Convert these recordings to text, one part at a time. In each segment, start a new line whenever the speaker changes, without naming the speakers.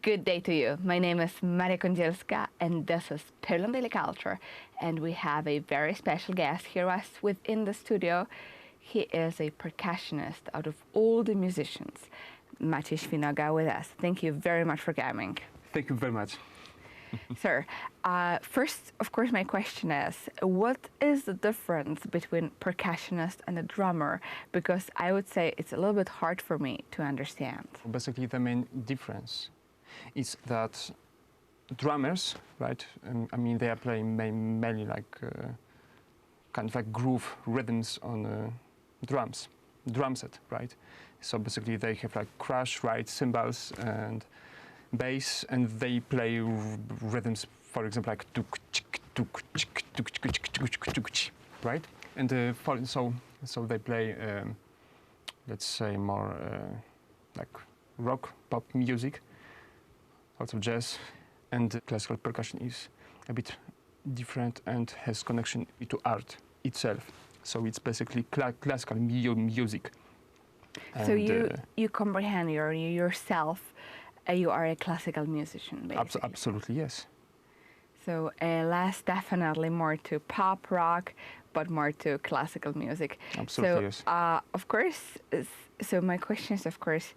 Good day to you. My name is Maria Kondzielska and this is Poland Daily Culture, and we have a very special guest here with us within the studio. He is a percussionist out of all the musicians. Maciej Świnoga with us. Thank you very much for coming.
Thank you very much.
Sir, first, of course, my question is, what is the difference between percussionist and a drummer? Because I would say it's a little bit hard for me to understand.
Basically, the main difference is that drummers, right? I mean, they are playing mainly like kind of like groove rhythms on drum set, right? So basically, they have like crash, right, cymbals and bass, and they play rhythms, for example, like tuk chik tuk chik tuk chik tuk chik, right? And so they play, let's say, more like rock, pop music, also jazz, and classical percussion is a bit different and has connection to art itself. So it's basically classical music.
So you comprehend yourself. You are a classical musician, basically.
Absolutely, yes.
So less definitely more to pop rock, but more to classical music.
Absolutely,
so,
yes.
Of course, so my question is, of course,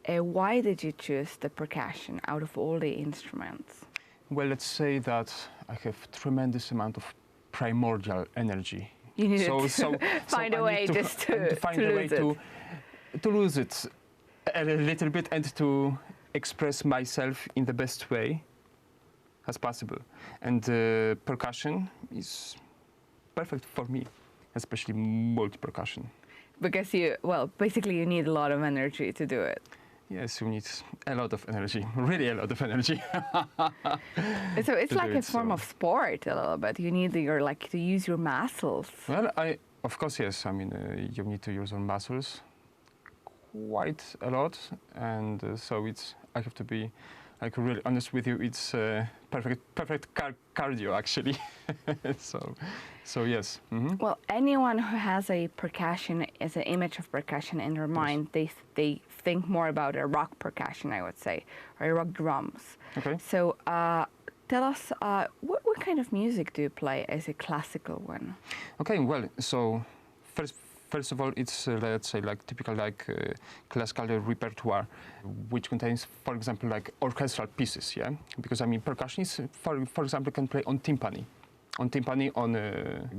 why did you choose the percussion out of all the instruments?
Well, let's say that I have tremendous amount of primordial energy.
You need to find a way just to
lose it a little bit and to express myself in the best way as possible. And percussion is perfect for me, especially multi-percussion.
Because basically you need a lot of energy to do it.
Yes, you need a lot of energy, really a lot of energy.
So it's like a form of sport a little bit. You need to use your muscles.
Well, of course, yes. I mean, you need to use your muscles quite a lot, and so I have to be like really honest with you. It's perfect cardio actually. so yes. Mm-hmm.
Well, anyone who has a percussion, is an image of percussion in their mind, yes. They think more about a rock percussion, I would say, or rock drums.
Okay.
So tell us, what kind of music do you play as a classical one?
Okay. Well, so First of all, it's let's say like typical like classical repertoire, which contains, for example, like orchestral pieces. Yeah, because I mean, percussionists, for example, can play on timpani, on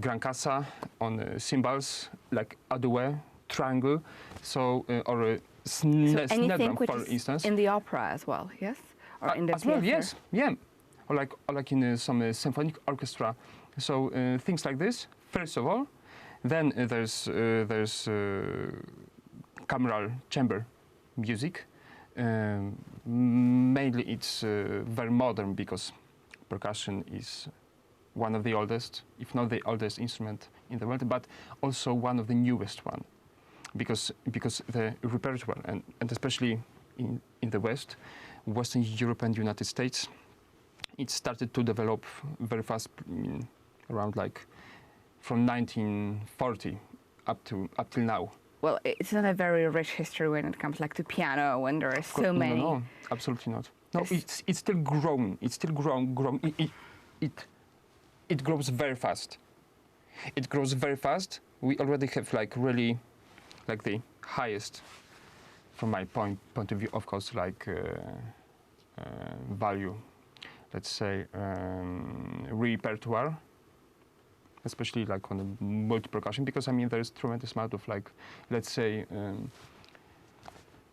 gran cassa, on cymbals, like adouet, triangle, so or snare drum, for instance.
In the opera as well, yes, or in the
as well, yes, yeah, or like in some symphonic orchestra. So things like this. First of all. Then there's cameral chamber music. Mainly it's very modern because percussion is one of the oldest, if not the oldest instrument in the world, but also one of the newest one. Because the repertoire, and especially in the West, Western Europe and United States, it started to develop very fast around like from 1940 up till now.
Well, it's not a very rich history when it comes like to piano, when there are so many.
No, absolutely not. No, it's still growing. It's still growing. It grows very fast. It grows very fast. We already have like really, like the highest, from my point of view, of course, like value. Let's say repertoire. Especially like on the multi-percussion, because I mean there's tremendous amount of like, let's say,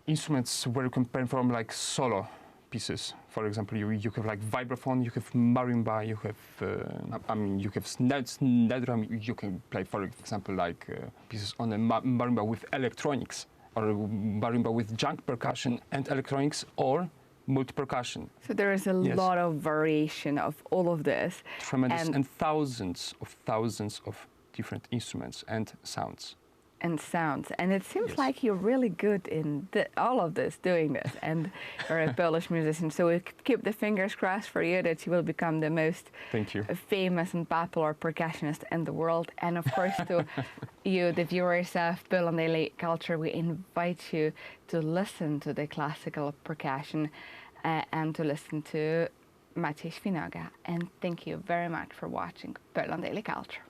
instruments where you can perform like solo pieces. For example, you have like vibraphone, you have marimba, you have you have snare drum. You can play, for example, like pieces on a marimba with electronics, or marimba with junk percussion and electronics, or multi-percussion.
So there is a lot of variation of all of this.
Tremendous, and thousands of different instruments and sounds.
And it seems like you're really good in all of this, doing this, and you're a Polish musician. So we keep the fingers crossed for you that you will become the most famous and popular percussionist in the world. And of course, to you, the viewers of Poland Daily Culture, we invite you to listen to the classical percussion and to listen to Maciej Finaga. And thank you very much for watching Berlin Daily Culture.